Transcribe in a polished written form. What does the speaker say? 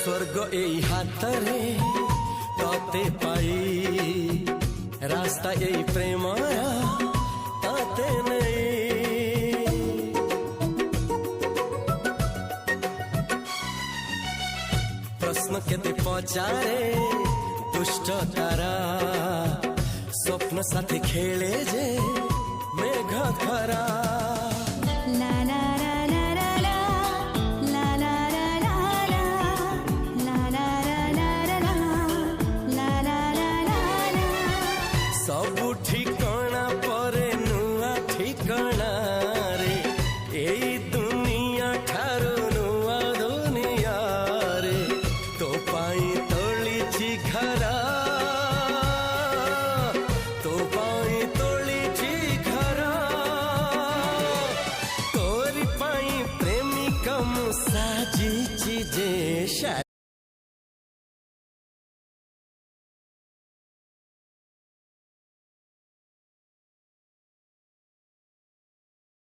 स्वर्ग এই হাতরে ততে পাই রাস্তা এই প্রেম তাতে নেই প্রশ্ন কেতে পচারে দুষ্ট তারা স্বপ্ন সাথে খেলে যে মেঘ খরা লা লা